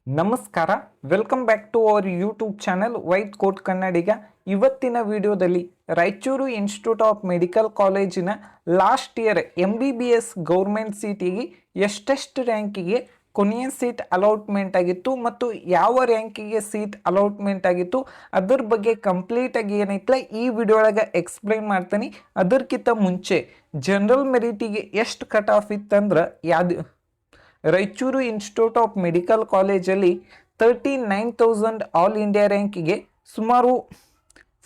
ನಮಸ್ಕಾರ, welcome back to our YouTube channel white coat Kannadiga. ಇವತ್ತಿನ ವಿಡಿಯೋದಲ್ಲಿ ರಾಯಚೂರು ಇನ್ಸ್ಟಿಟ್ಯೂಟ್ ಆಫ್ ಮೆಡಿಕಲ್ ಕಾಲೇಜಿನ ಲಾಸ್ಟ್ ಇಯರ್ MBBS ಗೌರ್ಮೆಂಟ್ ಸೀಟಿಗೆ ಎಷ್ಟೆಷ್ಟು ರ್ಯಾಂಕಿಗೆ ಕೊನೆಯ ಸೀಟ್ ಅಲಾಟ್ಮೆಂಟ್ ಆಗಿತ್ತು ಮತ್ತು ಯಾವ ರ್ಯಾಂಕಿಗೆ ಸೀಟ್ ಅಲಾಟ್ಮೆಂಟ್ ಆಗಿತ್ತು ಅದ್ರ ಬಗ್ಗೆ ಕಂಪ್ಲೀಟಾಗಿ ಏನೈತಲ್ಲ ಈ ವಿಡಿಯೋ ಒಳಗೆ ಎಕ್ಸ್ಪ್ಲೈನ್ ಮಾಡ್ತೀನಿ. ಅದಕ್ಕಿಂತ ಮುಂಚೆ ಜನರಲ್ ಮೆರಿಟಿಗೆ ಎಷ್ಟು ಕಟ್ ಆಫ್ ಇತ್ತಂದ್ರೆ ರಾಯಚೂರು ಇನ್ಸ್ಟಿಟ್ಯೂಟ್ ಆಫ್ ಮೆಡಿಕಲ್ ಕಾಲೇಜಲ್ಲಿ 39,000 ಆಲ್ ಇಂಡಿಯಾ ರ್ಯಾಂಕಿಗೆ ಸುಮಾರು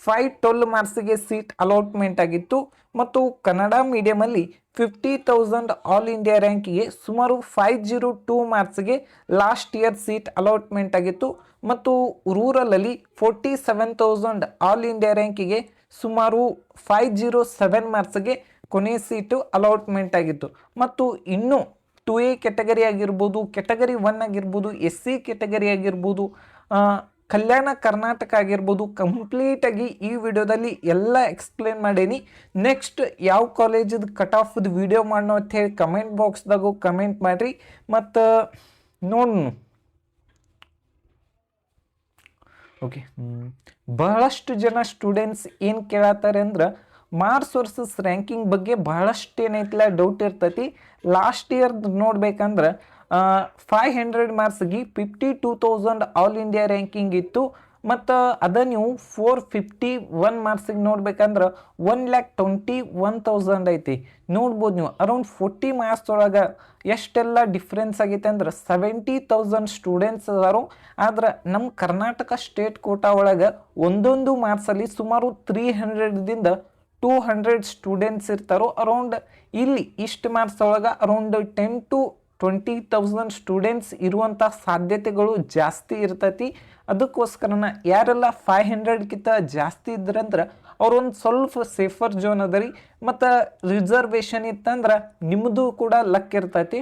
512 ಮಾರ್ಕ್ಸಿಗೆ ಸೀಟ್ ಅಲಾಟ್ಮೆಂಟ್ ಆಗಿತ್ತು ಮತ್ತು ಕನ್ನಡ ಮೀಡಿಯಮಲ್ಲಿ 50,000 ಆಲ್ ಇಂಡಿಯಾ ರ್ಯಾಂಕಿಗೆ ಸುಮಾರು 502 ಮಾರ್ಕ್ಸ್ಗೆ ಲಾಸ್ಟ್ ಇಯರ್ ಸೀಟ್ ಅಲಾಟ್ಮೆಂಟ್ ಆಗಿತ್ತು ಮತ್ತು ರೂರಲಲ್ಲಿ 47,000 ಆಲ್ ಇಂಡಿಯಾ ರ್ಯಾಂಕಿಗೆ ಸುಮಾರು 507 ಮಾರ್ಕ್ಸ್ಗೆ ಕೊನೆಯ ಸೀಟು ಅಲಾಟ್ಮೆಂಟ್ ಆಗಿತ್ತು. ಮತ್ತು ಇನ್ನು 2A ಕೆಟಗರಿ ಆಗಿರ್ಬೋದು, ಕೆಟಗರಿ 1 ಆಗಿರ್ಬೋದು, SC ಕೆಟಗರಿ ಆಗಿರ್ಬೋದು, ಕಲ್ಯಾಣ ಕರ್ನಾಟಕ ಆಗಿರ್ಬೋದು, ಕಂಪ್ಲೀಟಾಗಿ ಈ ವಿಡಿಯೋದಲ್ಲಿ ಎಲ್ಲ ಎಕ್ಸ್ಪ್ಲೇನ್ ಮಾಡೀನಿ. ನೆಕ್ಸ್ಟ್ ಯಾವ ಕಾಲೇಜದ ಕಟ್ ಆಫ್ದು ವಿಡಿಯೋ ಮಾಡೋ ಅಂತ ಹೇಳಿ ಕಮೆಂಟ್ ಬಾಕ್ಸ್ದಾಗೂ ಕಮೆಂಟ್ ಮಾಡಿರಿ. ಮತ್ತು ನೋಡೋಣ. ಓಕೆ, ಬಹಳಷ್ಟು ಜನ ಸ್ಟೂಡೆಂಟ್ಸ್ ಏನು ಕೇಳತ್ತಾರೆ ಅಂದ್ರೆ ಮಾರ್ಕ್ಸ್ ವರ್ಸಸ್ ರ್ಯಾಂಕಿಂಗ್ ಬಗ್ಗೆ ಬಹಳಷ್ಟು ಏನೈತಿಲ್ಲ ಡೌಟ್ ಇರ್ತೈತಿ. ಲಾಸ್ಟ್ ಇಯರ್ ನೋಡ್ಬೇಕಂದ್ರೆ 500 ಮಾರ್ಕ್ಸ್ಗೆ 52,000 ಆಲ್ ಇಂಡಿಯಾ ರ್ಯಾಂಕಿಂಗ್ ಇತ್ತು. ಮತ್ತು ಅದ ನೀವು 451 ಮಾರ್ಕ್ಸಿಗೆ ನೋಡ್ಬೇಕಂದ್ರೆ 1,21,000 ಐತಿ. ನೋಡ್ಬೋದು ನೀವು ಅರೌಂಡ್ 40 ಮಾರ್ಕ್ಸ್ ಒಳಗೆ ಎಷ್ಟೆಲ್ಲ ಡಿಫ್ರೆನ್ಸ್ ಆಗೈತೆ ಅಂದ್ರೆ 70,000 ಸ್ಟೂಡೆಂಟ್ಸ್ ಅದಾರು. ಆದ್ರೆ ನಮ್ಮ ಕರ್ನಾಟಕ ಸ್ಟೇಟ್ ಕೋಟಾ ಒಳಗೆ ಒಂದೊಂದು ಮಾರ್ಕ್ಸಲ್ಲಿ ಸುಮಾರು 300ದಿಂದ 200 ಸ್ಟೂಡೆಂಟ್ಸ್ ಇರ್ತಾರೋ. ಅರೌಂಡ್ ಇಲ್ಲಿ ಇಷ್ಟು ಮಾರ್ಕ್ಸ್ ಒಳಗೆ ಅರೌಂಡ್ 10 to 20,000 ಸ್ಟೂಡೆಂಟ್ಸ್ ಇರುವಂಥ ಸಾಧ್ಯತೆಗಳು ಜಾಸ್ತಿ ಇರ್ತೈತಿ. ಅದಕ್ಕೋಸ್ಕರನ ಯಾರೆಲ್ಲ 500ಗಿಂತ ಜಾಸ್ತಿ ಇದ್ರಂದ್ರೆ ಅವ್ರೊಂದು ಸ್ವಲ್ಪ ಸೇಫರ್ ಝೋನ್ ಅದ ರೀ. ಮತ್ತು ರಿಸರ್ವೇಷನ್ ಇತ್ತಂದ್ರೆ ನಿಮ್ಮದು ಕೂಡ ಲಕ್ ಇರ್ತೈತಿ.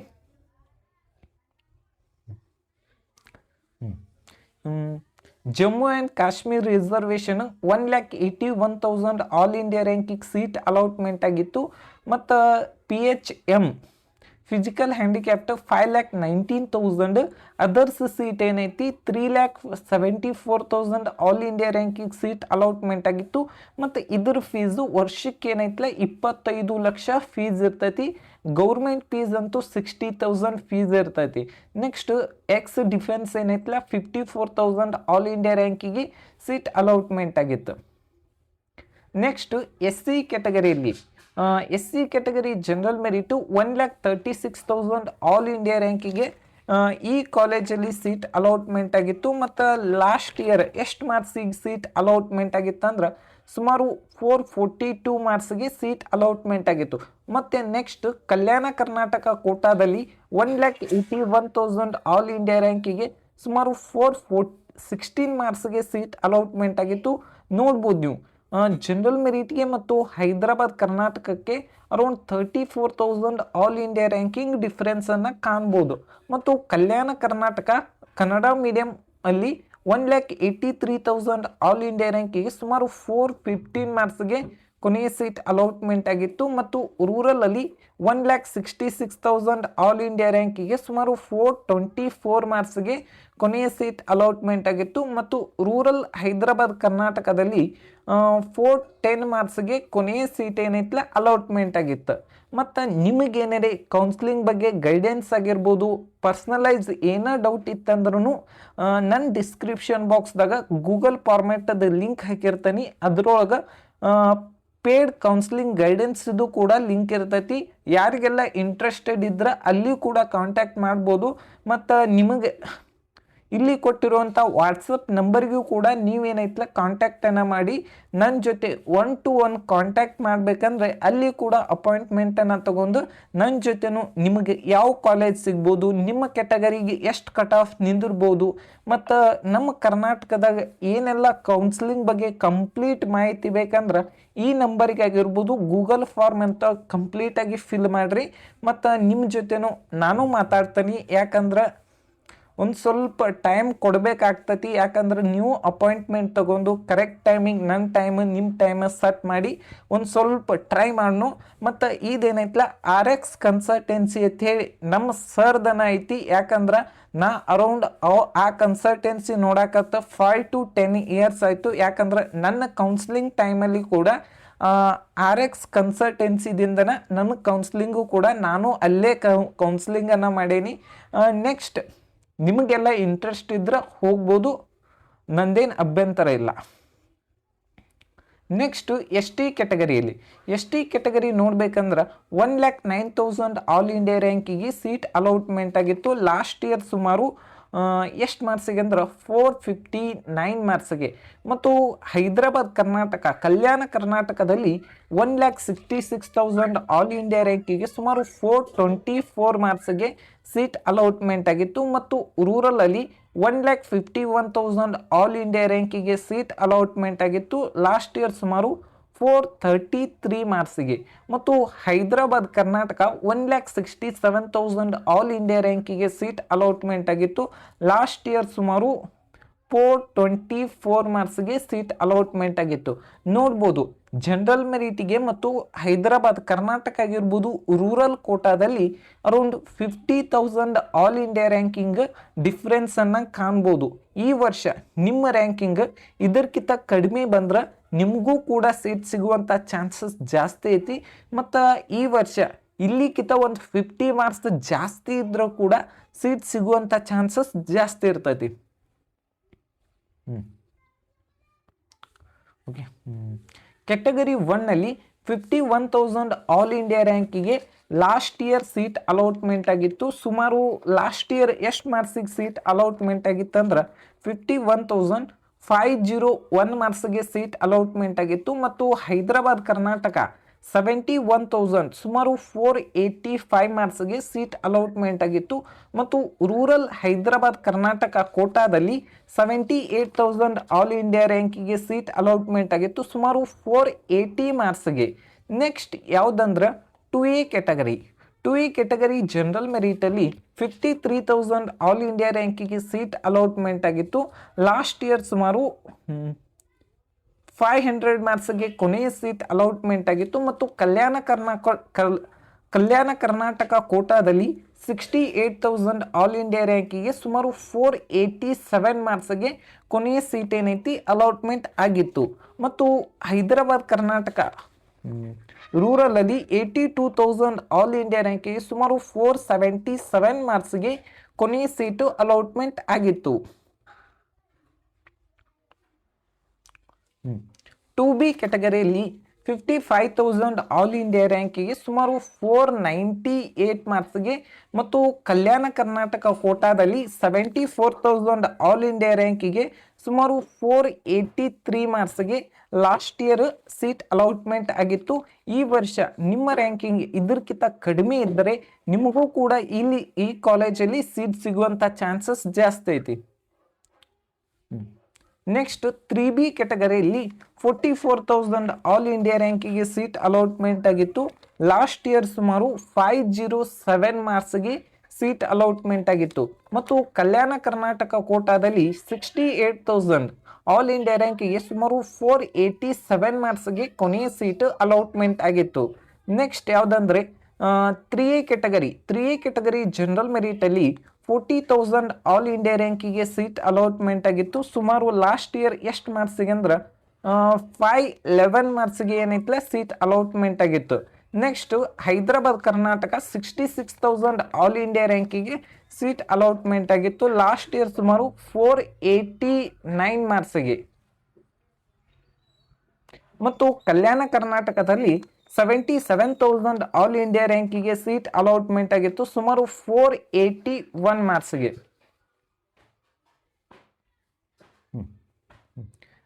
Jammu and Kashmir reservation 1,81,000 all India ರ್ಯಾಂಕಿಗೆ ಸೀಟ್ ಅಲಾಟ್ಮೆಂಟ್ ಆಗಿತ್ತು. ಮತ್ತು PHM physical handicapped 5,19,000. Others seat ಏನೈತಿ 3,74,000 ಆಲ್ ಇಂಡಿಯಾ ರ್ಯಾಂಕಿಗೆ ಸೀಟ್ ಅಲಾಟ್ಮೆಂಟ್ ಆಗಿತ್ತು. ಮತ್ತು ಇದ್ರ ಫೀಸು ವರ್ಷಕ್ಕೆ ಏನೈತಿಲ್ಲ 25 ಲಕ್ಷ ಫೀಸ್ ಇರ್ತೈತಿ. ಗೌರ್ಮೆಂಟ್ ಫೀಸ್ ಅಂತೂ 60,000 ಫೀಸ್ ಇರ್ತೈತಿ. ನೆಕ್ಸ್ಟ್ ಎಕ್ಸ್ ಡಿಫೆನ್ಸ್ ಏನೈತಿಲ್ಲ 54,000 ಆಲ್ ಇಂಡಿಯಾ ರ್ಯಾಂಕಿಗೆ ಸೀಟ್ ಅಲಾಟ್ಮೆಂಟ್ ಆಗಿತ್ತು. ನೆಕ್ಸ್ಟ್ SC ಕೆಟಗರಿಯಲ್ಲಿ SC category general merit 1,36,000 all India ರ್ಯಾಂಕಿಗೆ ಈ ಕಾಲೇಜಲ್ಲಿ ಸೀಟ್ ಅಲಾಟ್ಮೆಂಟ್ ಆಗಿತ್ತು. ಮತ್ತು ಲಾಸ್ಟ್ ಇಯರ್ ಎಷ್ಟು ಮಾರ್ಕ್ಸಿಗೆ ಸೀಟ್ ಅಲಾಟ್ಮೆಂಟ್ ಆಗಿತ್ತು ಅಂದ್ರೆ ಸುಮಾರು 442 ಮಾರ್ಕ್ಸ್ಗೆ ಸೀಟ್ ಅಲಾಟ್ಮೆಂಟ್ ಆಗಿತ್ತು. ಮತ್ತು ನೆಕ್ಸ್ಟ್ ಕಲ್ಯಾಣ ಕರ್ನಾಟಕ ಕೋಟಾದಲ್ಲಿ 1,81,000 ಆಲ್ ಇಂಡಿಯಾ ರ್ಯಾಂಕಿಗೆ ಸುಮಾರು 416 ಮಾರ್ಕ್ಸ್ಗೆ ಸೀಟ್ ಅಲಾಟ್ಮೆಂಟ್ ಆಗಿತ್ತು. ನೋಡ್ಬೋದು ನೀವು ಜನರಲ್ ಮೆರಿಟ್ಗೆ ಮತ್ತು ಹೈದರಾಬಾದ್ ಕರ್ನಾಟಕಕ್ಕೆ ಅರೌಂಡ್ 34,000 ಆಲ್ ಇಂಡಿಯಾ ರ್ಯಾಂಕಿಂಗ್ ಡಿಫ್ರೆನ್ಸನ್ನು ಕಾಣ್ಬೋದು. ಮತ್ತು ಕಲ್ಯಾಣ ಕರ್ನಾಟಕ ಕನ್ನಡ ಮೀಡಿಯಂ ಅಲ್ಲಿ 1,83,000 ಆಲ್ ಇಂಡಿಯಾ ರ್ಯಾಂಕಿಗೆ ಸುಮಾರು 415 ಮಾರ್ಕ್ಸ್ಗೆ ಕೊನೆಯ ಸೀಟ್ ಅಲಾಟ್ಮೆಂಟ್ ಆಗಿತ್ತು. ಮತ್ತು ರೂರಲಲ್ಲಿ 1,66,000 ಆಲ್ ಇಂಡಿಯಾ ರ್ಯಾಂಕಿಗೆ ಸುಮಾರು 424 ಮಾರ್ಕ್ಸ್ಗೆ ಕೊನೆಯ ಸೀಟ್ ಅಲಾಟ್ಮೆಂಟ್ ಆಗಿತ್ತು. ಮತ್ತು ರೂರಲ್ ಹೈದರಾಬಾದ್ ಕರ್ನಾಟಕದಲ್ಲಿ 410 ಮಾರ್ಕ್ಸ್ಗೆ ಕೊನೆಯ ಸೀಟ್ ಏನೈತಿಲ್ಲ ಅಲಾಟ್ಮೆಂಟ್ ಆಗಿತ್ತು. ಮತ್ತು ನಿಮಗೇನಾರೆ ಕೌನ್ಸ್ಲಿಂಗ್ ಬಗ್ಗೆ ಗೈಡೆನ್ಸ್ ಆಗಿರ್ಬೋದು, ಪರ್ಸ್ನಲೈಸ್ ಏನೋ ಡೌಟ್ ಇತ್ತಂದ್ರೂ ನನ್ನ ಡಿಸ್ಕ್ರಿಪ್ಷನ್ ಬಾಕ್ಸ್ದಾಗ ಗೂಗಲ್ ಫಾರ್ಮ್ಯಾಟದ ಲಿಂಕ್ ಹಾಕಿರ್ತೀನಿ. ಅದ್ರೊಳಗೆ ಪೇಡ್ ಕೌನ್ಸ್ಲಿಂಗ್ ಗೈಡೆನ್ಸ್ದು ಕೂಡ ಲಿಂಕ್ ಇರ್ತೈತಿ. ಯಾರಿಗೆಲ್ಲ ಇಂಟ್ರೆಸ್ಟೆಡ್ ಇದ್ರೆ ಅಲ್ಲಿ ಕೂಡ ಕಾಂಟ್ಯಾಕ್ಟ್ ಮಾಡ್ಬೋದು. ಮತ್ತು ನಿಮಗೆ ಇಲ್ಲಿ ಕೊಟ್ಟಿರುವಂಥ ವಾಟ್ಸಪ್ ನಂಬರ್ಗೂ ಕೂಡ ನೀವೇನೈತಲ್ಲ ಕಾಂಟ್ಯಾಕ್ಟನ್ನು ಮಾಡಿ ನನ್ನ ಜೊತೆ 1-to-1 ಕಾಂಟ್ಯಾಕ್ಟ್ ಮಾಡಬೇಕಂದ್ರೆ ಅಲ್ಲಿ ಕೂಡ ಅಪಾಯಿಂಟ್ಮೆಂಟನ್ನು ತಗೊಂಡು ನನ್ನ ಜೊತೆನೂ ನಿಮಗೆ ಯಾವ ಕಾಲೇಜ್ ಸಿಗ್ಬೋದು, ನಿಮ್ಮ ಕೆಟಗರಿಗೆ ಎಷ್ಟು ಕಟ್ ಆಫ್ ನಿಂದಿರ್ಬೋದು, ಮತ್ತು ನಮ್ಮ ಕರ್ನಾಟಕದಾಗ ಏನೆಲ್ಲ ಕೌನ್ಸಿಲಿಂಗ್ ಬಗ್ಗೆ ಕಂಪ್ಲೀಟ್ ಮಾಹಿತಿ ಬೇಕಂದ್ರೆ ಈ ನಂಬರಿಗೆ ಆಗಿರ್ಬೋದು ಗೂಗಲ್ ಫಾರ್ಮ್ ಅಂತ ಕಂಪ್ಲೀಟಾಗಿ ಫಿಲ್ ಮಾಡಿರಿ. ಮತ್ತು ನಿಮ್ಮ ಜೊತೆನೂ ನಾನು ಮಾತಾಡ್ತೀನಿ. ಯಾಕಂದ್ರೆ ಒಂದು ಸ್ವಲ್ಪ ಟೈಮ್ ಕೊಡಬೇಕಾಗ್ತತಿ. ಯಾಕಂದ್ರೆ ನೀವು ಅಪಾಯಿಂಟ್ಮೆಂಟ್ ತಗೊಂಡು ಕರೆಕ್ಟ್ ಟೈಮಿಂಗ್ ನನ್ನ ಟೈಮ್ ನಿಮ್ಮ ಟೈಮ್ ಸೆಟ್ ಮಾಡಿ ಒಂದು ಸ್ವಲ್ಪ ಟ್ರೈ ಮಾಡೋಣ. ಮತ್ತು ಇದೇನೈತಲ್ಲ RX ಕನ್ಸಲ್ಟೆನ್ಸಿ ಅಂತ ಹೇಳಿ ನಮ್ಮ ಸರ್ದನ ಐತಿ. ಯಾಕಂದ್ರೆ ನಾ ಅರೌಂಡ್ ಆ ಕನ್ಸಲ್ಟೆನ್ಸಿ ನೋಡಕತ್ತ 5 to 10 years ಆಯಿತು. ಯಾಕಂದ್ರೆ ನನ್ನ ಕೌನ್ಸಿಲಿಂಗ್ ಟೈಮಲ್ಲಿ ಕೂಡ RX ಕನ್ಸಲ್ಟೆನ್ಸಿದಿಂದನ ನನ್ನ ಕೌನ್ಸಿಲಿಂಗು ಕೂಡ ನಾನು ಅಲ್ಲೇ ಕೌನ್ಸಿಲಿಂಗನ್ನು ಮಾಡೀನಿ. ನೆಕ್ಸ್ಟ್ ನಿಮಗೆಲ್ಲ ಇಂಟ್ರೆಸ್ಟ್ ಇದ್ರೆ ಹೋಗ್ಬೋದು, ನಂದೇನು ಅಭ್ಯಂತರ ಇಲ್ಲ. ನೆಕ್ಸ್ಟು ST ಕ್ಯಾಟಗರಿಯಲ್ಲಿ ಕ್ಯಾಟಗರಿ ನೋಡ್ಬೇಕಂದ್ರೆ 1,09,000 ಆಲ್ ಇಂಡಿಯಾ ರ್ಯಾಂಕಿಗೆ ಸೀಟ್ ಅಲಾಟ್ಮೆಂಟ್ ಆಗಿತ್ತು. ಲಾಸ್ಟ್ ಇಯರ್ ಸುಮಾರು ಎಷ್ಟು ಮಾರ್ಕ್ಸಿಗೆ ಅಂದ್ರೆ 459 ಮಾರ್ಕ್ಸ್ಗೆ. ಮತ್ತು ಹೈದರಾಬಾದ್ ಕರ್ನಾಟಕ ಕಲ್ಯಾಣ ಕರ್ನಾಟಕದಲ್ಲಿ 1,66,000 ಆಲ್ ಇಂಡಿಯಾ ರ್ಯಾಂಕಿಗೆ ಸುಮಾರು 424 ಮಾರ್ಕ್ಸ್ಗೆ ಸೀಟ್ ಅಲಾಟ್ಮೆಂಟ್ ಆಗಿತ್ತು. ಮತ್ತು ರೂರಲಲ್ಲಿ 1,51,000 ಆಲ್ ಇಂಡಿಯಾ ರ್ಯಾಂಕಿಗೆ ಸೀಟ್ ಅಲಾಟ್ಮೆಂಟ್ ಆಗಿತ್ತು. ಲಾಸ್ಟ್ ಇಯರ್ ಸುಮಾರು 433 ಮಾರ್ಕ್ಸಿಗೆ. ಮತ್ತು ಹೈದರಾಬಾದ್ ಕರ್ನಾಟಕ 1,67,000 ಆಲ್ ಇಂಡಿಯಾ ರ್ಯಾಂಕಿಗೆ ಸೀಟ್ ಅಲಾಟ್ಮೆಂಟ್ ಆಗಿತ್ತು. ಲಾಸ್ಟ್ ಇಯರ್ ಸುಮಾರು 424 ಮಾರ್ಕ್ಸ್ಗೆ ಸೀಟ್ ಅಲಾಟ್ಮೆಂಟ್ ಆಗಿತ್ತು. ನೋಡ್ಬೋದು ಜನರಲ್ ಮೆರಿಟಿಗೆ ಮತ್ತು ಹೈದರಾಬಾದ್ ಕರ್ನಾಟಕ ಆಗಿರ್ಬೋದು ರೂರಲ್ ಕೋಟಾದಲ್ಲಿ ಅರೌಂಡ್ 50,000 ಆಲ್ ಇಂಡಿಯಾ ರ್ಯಾಂಕಿಂಗ್ ಡಿಫ್ರೆನ್ಸನ್ನು ಕಾಣ್ಬೋದು. ಈ ವರ್ಷ ನಿಮ್ಮ ರ್ಯಾಂಕಿಂಗ್ ಇದಕ್ಕಿಂತ ಕಡಿಮೆ ಬಂದ್ರೆ ನಿಮಗೂ ಕೂಡ ಸೀಟ್ ಸಿಗುವಂಥ ಚಾನ್ಸಸ್ ಜಾಸ್ತಿ ಐತಿ. ಮತ್ತು ಈ ವರ್ಷ ಇಲ್ಲಿಕ್ಕಿಂತ ಒಂದು 50 ಮಾರ್ಕ್ಸ್ ಜಾಸ್ತಿ ಇದ್ರೂ ಕೂಡ ಸೀಟ್ ಸಿಗುವಂಥ ಚಾನ್ಸಸ್ ಜಾಸ್ತಿ ಇರ್ತೈತಿ. ಓಕೆ, ಕ್ಯಾಟಗರಿ 1ನಲ್ಲಿ 51,000 ಆಲ್ ಇಂಡಿಯಾ ರ್ಯಾಂಕಿಗೆ ಲಾಸ್ಟ್ ಇಯರ್ ಸೀಟ್ ಅಲಾಟ್ಮೆಂಟ್ ಆಗಿತ್ತು. ಸುಮಾರು ಲಾಸ್ಟ್ ಇಯರ್ ಎಷ್ಟು ಮಾರ್ಕ್ಸಿಗೆ ಸೀಟ್ ಅಲಾಟ್ಮೆಂಟ್ ಆಗಿತ್ತು ಅಂದ್ರೆ 51,501 ಮಾರ್ಕ್ಸ್ಗೆ ಸೀಟ್ ಅಲಾಟ್ಮೆಂಟ್ ಆಗಿತ್ತು. ಮತ್ತು ಹೈದರಾಬಾದ್ ಕರ್ನಾಟಕ 71,000 ಸುಮಾರು 485 ಮಾರ್ಕ್ಸ್ಗೆ ಸೀಟ್ ಅಲಾಟ್ಮೆಂಟ್ ಆಗಿತ್ತು. ಮತ್ತು ರೂರಲ್ ಹೈದರಾಬಾದ್ ಕರ್ನಾಟಕ ಕೋಟಾದಲ್ಲಿ 78,000 ಆಲ್ ಇಂಡಿಯಾ ರ್ಯಾಂಕಿಗೆ ಸೀಟ್ ಅಲಾಟ್ಮೆಂಟ್ ಆಗಿತ್ತು ಸುಮಾರು 480 ಮಾರ್ಕ್ಸ್ಗೆ. ನೆಕ್ಸ್ಟ್ ಯಾವುದಂದ್ರೆ 2A category. 2A category general ಮೆರಿಟಲ್ಲಿ 53,000 ಆಲ್ ಇಂಡಿಯಾ ರ್ಯಾಂಕಿಗೆ ಸೀಟ್ ಅಲಾಟ್ಮೆಂಟ್ ಆಗಿತ್ತು. ಲಾಸ್ಟ್ ಇಯರ್ ಸುಮಾರು 500 ಮಾರ್ಕ್ಸ್ಗೆ ಕೊನೆಯ ಸೀಟ್ ಅಲಾಟ್ಮೆಂಟ್ ಆಗಿತ್ತು. ಮತ್ತು ಕಲ್ಯಾಣ ಕರ್ನಾಟಕ ಕೋಟಾದಲ್ಲಿ 68,000 ಆಲ್ ಇಂಡಿಯಾ ರ್ಯಾಂಕಿಗೆ ಸುಮಾರು 487 ಮಾರ್ಕ್ಸ್ಗೆ ಕೊನೆಯ ಸೀಟ್ ಏನೈತಿ ಅಲಾಟ್ಮೆಂಟ್ ಆಗಿತ್ತು. ಮತ್ತು ಹೈದರಾಬಾದ್ ಕರ್ನಾಟಕ ರೂರಲಲ್ಲಿ 82,000 ಆಲ್ ಇಂಡಿಯಾ ರ್ಯಾಂಕಿಗೆ ಸುಮಾರು 477 ಮಾರ್ಕ್ಸ್ಗೆ ಕೊನೆಯ ಸೀಟು ಅಲಾಟ್ಮೆಂಟ್ ಆಗಿತ್ತು. 2B ಕ್ಯಾಟಗರಿಯಲ್ಲಿ 55,000 ಆಲ್ ಇಂಡಿಯಾ ರ್ಯಾಂಕಿಗೆ ಸುಮಾರು 498 ಮಾರ್ಕ್ಸ್ಗೆ. ಮತ್ತು ಕಲ್ಯಾಣ ಕರ್ನಾಟಕ ಕೋಟಾದಲ್ಲಿ 74,000 ಆಲ್ ಇಂಡಿಯಾ ರ್ಯಾಂಕಿಗೆ ಸುಮಾರು 483 ಮಾರ್ಕ್ಸ್ಗೆ ಲಾಸ್ಟ್ ಇಯರ್ ಸೀಟ್ ಅಲಾಟ್ಮೆಂಟ್ ಆಗಿತ್ತು. ಈ ವರ್ಷ ನಿಮ್ಮ ರ್ಯಾಂಕಿಂಗ್ ಇದಕ್ಕಿಂತ ಕಡಿಮೆ ಇದ್ದರೆ ನಿಮಗೂ ಕೂಡ ಇಲ್ಲಿ ಈ ಕಾಲೇಜಲ್ಲಿ ಸೀಟ್ ಸಿಗುವಂಥ ಚಾನ್ಸಸ್ ಜಾಸ್ತಿ ಐತಿ. ನೆಕ್ಸ್ಟ್ 3B ಕ್ಯಾಟಗರಿಯಲ್ಲಿ 44,000 ಆಲ್ ಇಂಡಿಯಾ ರ್ಯಾಂಕಿಗೆ ಸೀಟ್ ಅಲಾಟ್ಮೆಂಟ್ ಆಗಿತ್ತು. ಲಾಸ್ಟ್ ಇಯರ್ ಸುಮಾರು 507 ಮಾರ್ಕ್ಸ್ಗೆ ಸೀಟ್ ಅಲಾಟ್ಮೆಂಟ್ ಆಗಿತ್ತು. ಮತ್ತು ಕಲ್ಯಾಣ ಕರ್ನಾಟಕ ಕೋಟಾದಲ್ಲಿ 68,000 ಆಲ್ ಇಂಡಿಯಾ ರ್ಯಾಂಕಿಗೆ ಸುಮಾರು 487 ಮಾರ್ಕ್ಸ್ಗೆ ಕೊನೆಯ ಸೀಟ್ ಅಲಾಟ್ಮೆಂಟ್ ಆಗಿತ್ತು. ನೆಕ್ಸ್ಟ್ ಯಾವುದಂದ್ರೆ 3A ಕ್ಯಾಟಗರಿ ಜನರಲ್ ಮೆರಿಟಲ್ಲಿ 40,000 ಆಲ್ ಇಂಡಿಯಾ ರ್ಯಾಂಕಿಗೆ ಸೀಟ್ ಅಲಾಟ್ಮೆಂಟ್ ಆಗಿತ್ತು. ಸುಮಾರು ಲಾಸ್ಟ್ ಇಯರ್ ಎಷ್ಟು ಮಾರ್ಕ್ಸಿಗೆ ಅಂದ್ರೆ 511 ಮಾರ್ಕ್ಸ್ಗೆ ಏನೈತಲ್ಲ ಸೀಟ್ ಅಲಾಟ್ಮೆಂಟ್ ಆಗಿತ್ತು. Next Hyderabad Karnataka 66,000 all India ರ್ಯಾಂಕಿಗೆ ಸೀಟ್ ಅಲಾಟ್ಮೆಂಟ್ ಆಗಿತ್ತು. ಲಾಸ್ಟ್ ಇಯರ್ ಸುಮಾರು 489 ಮಾರ್ಕ್ಸ್ಗೆ. ಮತ್ತು ಕಲ್ಯಾಣ ಕರ್ನಾಟಕದಲ್ಲಿ 77,000 ಆಲ್ ಇಂಡಿಯಾ ರ್ಯಾಂಕಿಗೆ ಸೀಟ್ ಅಲಾಟ್ಮೆಂಟ್ ಆಗಿತ್ತು ಸುಮಾರು 481 ಮಾರ್ಕ್ಸ್ಗೆ.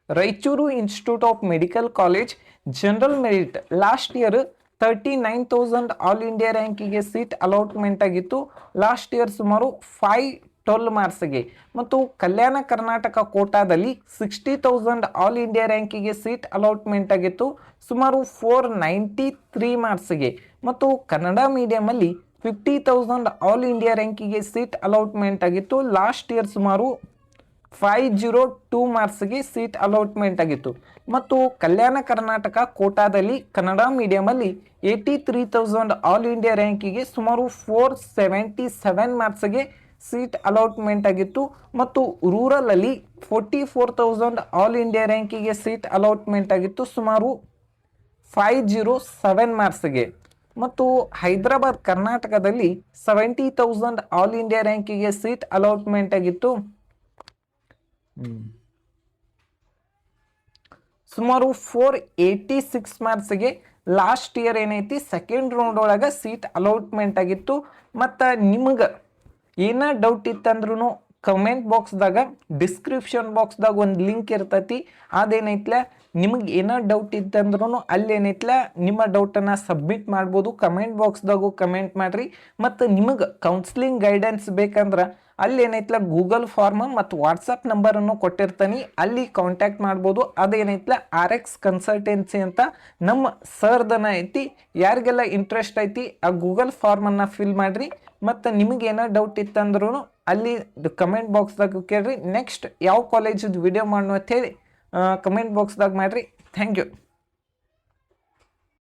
Raichur institute of medical college general merit last year 39,000 all India ರ್ಯಾಂಕಿಗೆ ಸೀಟ್ ಅಲಾಟ್ಮೆಂಟ್ ಆಗಿತ್ತು. ಲಾಸ್ಟ್ ಇಯರ್ ಸುಮಾರು 512 ಮಾರ್ಕ್ಸ್ಗೆ. ಮತ್ತು ಕಲ್ಯಾಣ ಕರ್ನಾಟಕ ಕೋಟಾದಲ್ಲಿ 60,000 ಆಲ್ ಇಂಡಿಯಾ ರ್ಯಾಂಕಿಗೆ ಸೀಟ್ ಅಲಾಟ್ಮೆಂಟ್ ಆಗಿತ್ತು ಸುಮಾರು 493 ಮಾರ್ಕ್ಸ್ಗೆ. ಮತ್ತು ಕನ್ನಡ ಮೀಡಿಯಮಲ್ಲಿ 50,000 ಆಲ್ ಇಂಡಿಯಾ ರ್ಯಾಂಕಿಗೆ ಸೀಟ್ ಅಲಾಟ್ಮೆಂಟ್ ಆಗಿತ್ತು. ಲಾಸ್ಟ್ ಇಯರ್ ಸುಮಾರು 502 ಮಾರ್ಕ್ಸ್ಗೆ ಸೀಟ್ ಅಲಾಟ್ಮೆಂಟ್ ಆಗಿತ್ತು. ಮತ್ತು ಕಲ್ಯಾಣ ಕರ್ನಾಟಕ ಕೋಟಾದಲ್ಲಿ ಕನ್ನಡ ಮೀಡಿಯಮಲ್ಲಿ 83,000 ಆಲ್ ಇಂಡಿಯಾ ರ್ಯಾಂಕಿಗೆ ಸುಮಾರು 477 ಮಾರ್ಕ್ಸ್ಗೆ ಸೀಟ್ ಅಲಾಟ್ಮೆಂಟ್ ಆಗಿತ್ತು. ಮತ್ತು ರೂರಲಲ್ಲಿ 44,000 ಆಲ್ ಇಂಡಿಯಾ ರ್ಯಾಂಕಿಗೆ ಸೀಟ್ ಅಲಾಟ್ಮೆಂಟ್ ಆಗಿತ್ತು ಸುಮಾರು 507 ಮಾರ್ಕ್ಸ್ಗೆ. ಮತ್ತು ಹೈದರಾಬಾದ್ ಕರ್ನಾಟಕದಲ್ಲಿ 70,000 ಆಲ್ ಇಂಡಿಯಾ ರ್ಯಾಂಕಿಗೆ ಸೀಟ್ ಅಲಾಟ್ಮೆಂಟ್ ಆಗಿತ್ತು ಸುಮಾರು 486 ಮಾರ್ಕ್ಸ್ಗೆ. ಲಾಸ್ಟ್ ಇಯರ್ ಏನೈತಿ ಸೆಕೆಂಡ್ ರೌಂಡ್ ಒಳಗೆ ಸೀಟ್ ಅಲಾಟ್ಮೆಂಟ್ ಆಗಿತ್ತು. ಮತ್ತು ನಿಮಗೆ ಏನ ಡೌಟ್ ಇತ್ತಂದ್ರೂ ಕಮೆಂಟ್ ಬಾಕ್ಸ್ದಾಗ ಡಿಸ್ಕ್ರಿಪ್ಷನ್ ಬಾಕ್ಸ್ದಾಗ ಒಂದು ಲಿಂಕ್ ಇರ್ತೈತಿ. ಅದೇನೈತ್ಲ ನಿಮಗೆ ಏನೋ ಡೌಟ್ ಇತ್ತಂದ್ರೂ ಅಲ್ಲೇನೈತ್ಲ ನಿಮ್ಮ ಡೌಟನ್ನು ಸಬ್ಮಿಟ್ ಮಾಡ್ಬೋದು. ಕಮೆಂಟ್ ಬಾಕ್ಸ್ದಾಗೂ ಕಮೆಂಟ್ ಮಾಡಿರಿ. ಮತ್ತು ನಿಮಗೆ ಕೌನ್ಸಿಲಿಂಗ್ ಗೈಡೆನ್ಸ್ ಬೇಕಂದ್ರೆ ಅಲ್ಲೇನೈತ್ಲ ಗೂಗಲ್ ಫಾರ್ಮ್ ಮತ್ತು ವಾಟ್ಸಪ್ ನಂಬರನ್ನು ಕೊಟ್ಟಿರ್ತಾನೆ, ಅಲ್ಲಿ ಕಾಂಟ್ಯಾಕ್ಟ್ ಮಾಡ್ಬೋದು. ಅದೇನೈತ್ಲ RX ಕನ್ಸಲ್ಟೆನ್ಸಿ ಅಂತ ನಮ್ಮ ಸರ್ದನ ಐತಿ. ಯಾರಿಗೆಲ್ಲ ಇಂಟ್ರೆಸ್ಟ್ ಐತಿ ಆ ಗೂಗಲ್ ಫಾರ್ಮನ್ನು ಫಿಲ್ ಮಾಡಿರಿ. ಮತ್ತು ನಿಮಗೇನೋ ಡೌಟ್ ಇತ್ತಂದ್ರೂ ಅಲ್ಲಿ ಕಮೆಂಟ್ ಬಾಕ್ಸ್ದಾಗ ಕೇಳ್ರಿ. ನೆಕ್ಸ್ಟ್ ಯಾವ ಕಾಲೇಜದ್ದು ವಿಡಿಯೋ ಮಾಡೋಣ ಅಂತ ಹೇಳಿ ಕಮೆಂಟ್ ಬಾಕ್ಸ್ದಾಗ ಮಾಡಿರಿ. Thank you.